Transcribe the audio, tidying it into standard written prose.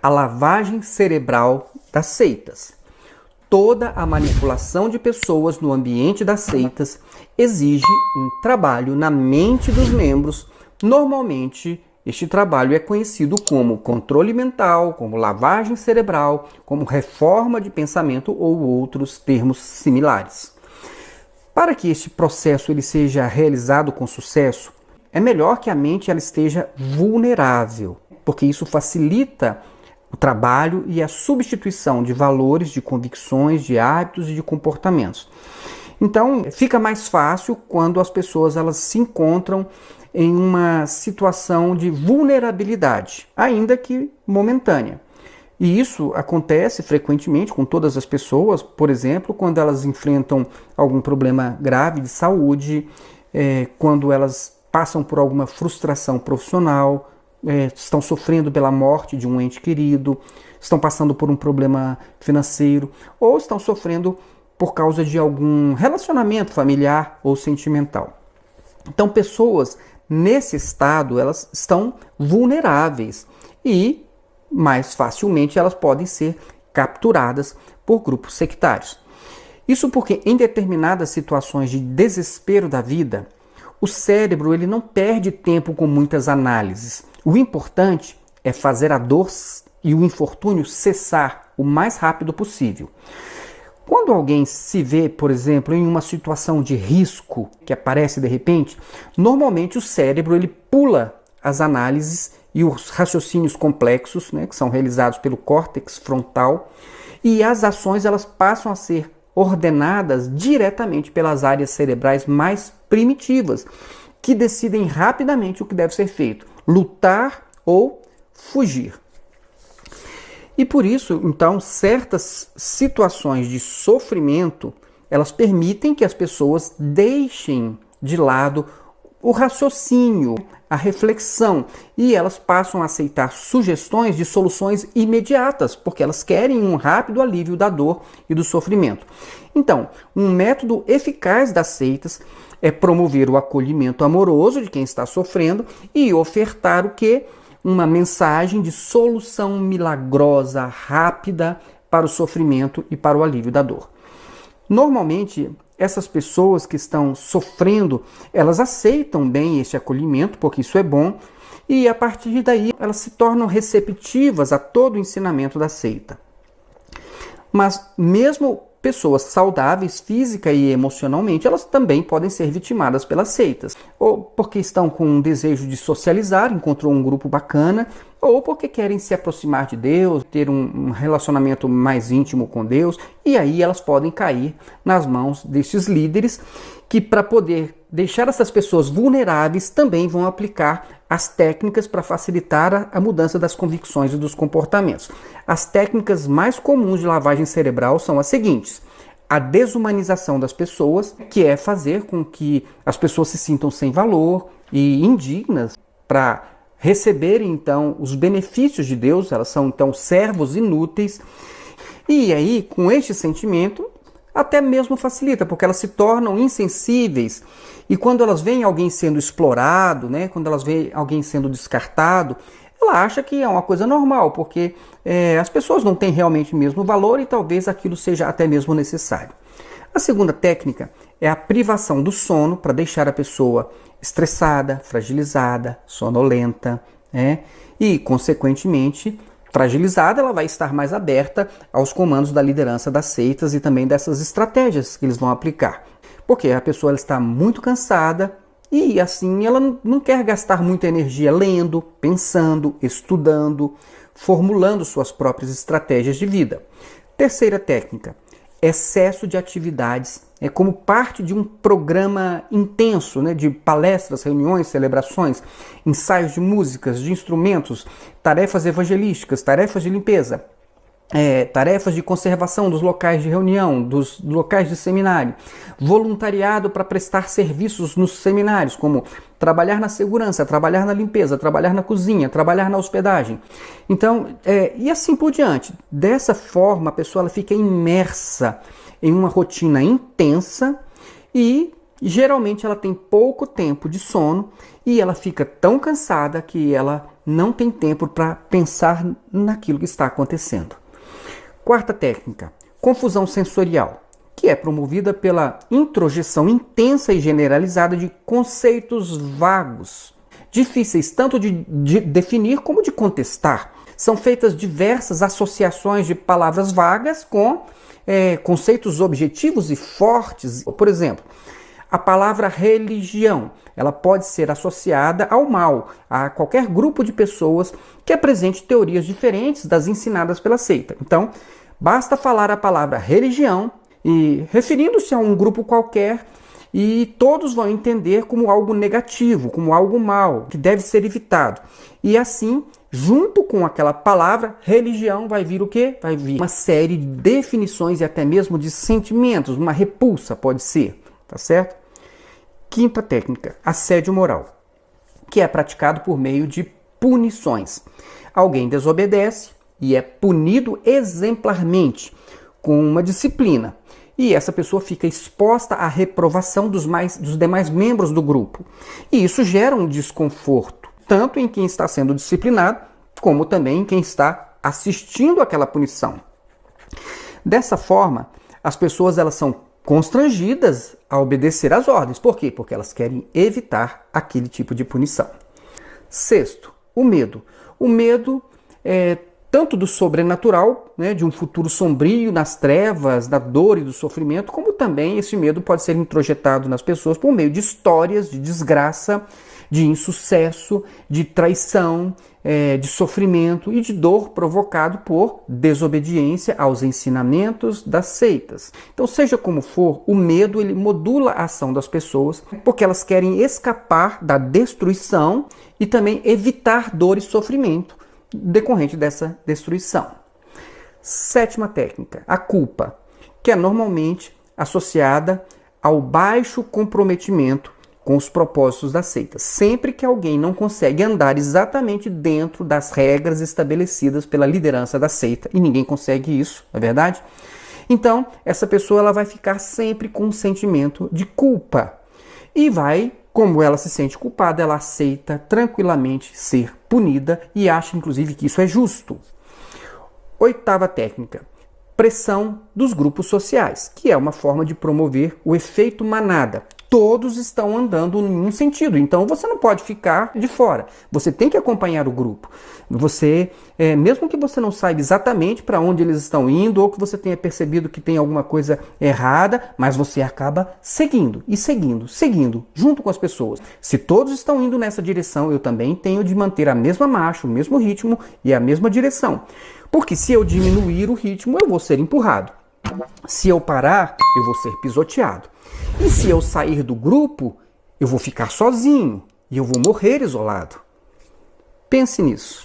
a lavagem cerebral das seitas. Toda a manipulação de pessoas no ambiente das seitas exige um trabalho na mente dos membros. Normalmente, este trabalho é conhecido como controle mental, como lavagem cerebral, como reforma de pensamento ou outros termos similares. Para que este processo ele seja realizado com sucesso, é melhor que a mente ela esteja vulnerável, porque isso facilita o trabalho e a substituição de valores, de convicções, de hábitos e de comportamentos. Então, fica mais fácil quando as pessoas elas se encontram em uma situação de vulnerabilidade, ainda que momentânea. E isso acontece frequentemente com todas as pessoas, por exemplo, quando elas enfrentam algum problema grave de saúde, quando elas passam por alguma frustração profissional, estão sofrendo pela morte de um ente querido, estão passando por um problema financeiro ou estão sofrendo por causa de algum relacionamento familiar ou sentimental. Então, pessoas nesse estado, elas estão vulneráveis e mais facilmente elas podem ser capturadas por grupos sectários. Isso porque em determinadas situações de desespero da vida, o cérebro ele não perde tempo com muitas análises. O importante é fazer a dor e o infortúnio cessar o mais rápido possível. Quando alguém se vê, por exemplo, em uma situação de risco que aparece de repente, normalmente o cérebro ele pula as análises e os raciocínios complexos, que são realizados pelo córtex frontal, e as ações elas passam a ser ordenadas diretamente pelas áreas cerebrais mais primitivas, que decidem rapidamente o que deve ser feito, lutar ou fugir. E por isso, então, certas situações de sofrimento, elas permitem que as pessoas deixem de lado o raciocínio, a reflexão, e elas passam a aceitar sugestões de soluções imediatas, porque elas querem um rápido alívio da dor e do sofrimento. Então, um método eficaz das seitas é promover o acolhimento amoroso de quem está sofrendo e ofertar o quê? Uma mensagem de solução milagrosa, rápida para o sofrimento e para o alívio da dor. Normalmente, essas pessoas que estão sofrendo, elas aceitam bem esse acolhimento, porque isso é bom, e a partir daí elas se tornam receptivas a todo o ensinamento da seita. Mas mesmo pessoas saudáveis física e emocionalmente, elas também podem ser vitimadas pelas seitas, ou porque estão com um desejo de socializar, encontrou um grupo bacana, ou porque querem se aproximar de Deus, ter um relacionamento mais íntimo com Deus, e aí elas podem cair nas mãos destes líderes que, para poder deixar essas pessoas vulneráveis, também vão aplicar as técnicas para facilitar a mudança das convicções e dos comportamentos. As técnicas mais comuns de lavagem cerebral são as seguintes: a desumanização das pessoas, que é fazer com que as pessoas se sintam sem valor e indignas para receberem então os benefícios de Deus, elas são então servos inúteis. E aí, com este sentimento, até mesmo facilita, porque elas se tornam insensíveis, e quando elas veem alguém sendo explorado, quando elas veem alguém sendo descartado, ela acha que é uma coisa normal, porque as pessoas não têm realmente o mesmo valor e talvez aquilo seja até mesmo necessário. A segunda técnica é a privação do sono, para deixar a pessoa estressada, fragilizada, sonolenta, e, consequentemente, fragilizada, ela vai estar mais aberta aos comandos da liderança das seitas e também dessas estratégias que eles vão aplicar. Porque a pessoa ela está muito cansada e assim ela não quer gastar muita energia lendo, pensando, estudando, formulando suas próprias estratégias de vida. Terceira técnica, excesso de atividades, como parte de um programa intenso, de palestras, reuniões, celebrações, ensaios de músicas, de instrumentos, tarefas evangelísticas, tarefas de limpeza, tarefas de conservação dos locais de reunião, dos locais de seminário, voluntariado para prestar serviços nos seminários, como trabalhar na segurança, trabalhar na limpeza, trabalhar na cozinha, trabalhar na hospedagem. Então, e assim por diante. Dessa forma, a pessoa ela fica imersa em uma rotina intensa e E geralmente ela tem pouco tempo de sono e ela fica tão cansada que ela não tem tempo para pensar naquilo que está acontecendo. Quarta técnica, confusão sensorial, que é promovida pela introjeção intensa e generalizada de conceitos vagos, difíceis tanto de definir como de contestar. São feitas diversas associações de palavras vagas com conceitos objetivos e fortes. Por exemplo, a palavra religião, ela pode ser associada ao mal, a qualquer grupo de pessoas que apresente teorias diferentes das ensinadas pela seita. Então, basta falar a palavra religião e referindo-se a um grupo qualquer e todos vão entender como algo negativo, como algo mal, que deve ser evitado. E assim, junto com aquela palavra religião, vai vir o quê? Vai vir uma série de definições e até mesmo de sentimentos, uma repulsa pode ser, tá certo? Quinta técnica, assédio moral, que é praticado por meio de punições. Alguém desobedece e é punido exemplarmente, com uma disciplina. E essa pessoa fica exposta à reprovação dos demais membros do grupo. E isso gera um desconforto, tanto em quem está sendo disciplinado, como também em quem está assistindo àquela punição. Dessa forma, as pessoas elas são constrangidas a obedecer às ordens. Por quê? Porque elas querem evitar aquele tipo de punição. Sexto, o medo. O medo é tanto do sobrenatural, né, de um futuro sombrio nas trevas, da dor e do sofrimento, como também esse medo pode ser introjetado nas pessoas por meio de histórias de desgraça, de insucesso, de traição, de sofrimento e de dor provocado por desobediência aos ensinamentos das seitas. Então, seja como for, o medo ele modula a ação das pessoas porque elas querem escapar da destruição e também evitar dor e sofrimento decorrente dessa destruição. Sétima técnica, a culpa, que é normalmente associada ao baixo comprometimento com os propósitos da seita. Sempre que alguém não consegue andar exatamente dentro das regras estabelecidas pela liderança da seita, e ninguém consegue isso, não é verdade? Então, essa pessoa ela vai ficar sempre com um sentimento de culpa. E vai, como ela se sente culpada, ela aceita tranquilamente ser punida e acha, inclusive, que isso é justo. Oitava técnica, pressão dos grupos sociais, que é uma forma de promover o efeito manada. Todos estão andando em um sentido, então você não pode ficar de fora. Você tem que acompanhar o grupo. Você, mesmo que você não saiba exatamente para onde eles estão indo ou que você tenha percebido que tem alguma coisa errada, mas você acaba seguindo e seguindo, junto com as pessoas. Se todos estão indo nessa direção, eu também tenho de manter a mesma marcha, o mesmo ritmo e a mesma direção. Porque se eu diminuir o ritmo, eu vou ser empurrado. Se eu parar, eu vou ser pisoteado. E se eu sair do grupo, eu vou ficar sozinho e eu vou morrer isolado. Pense nisso.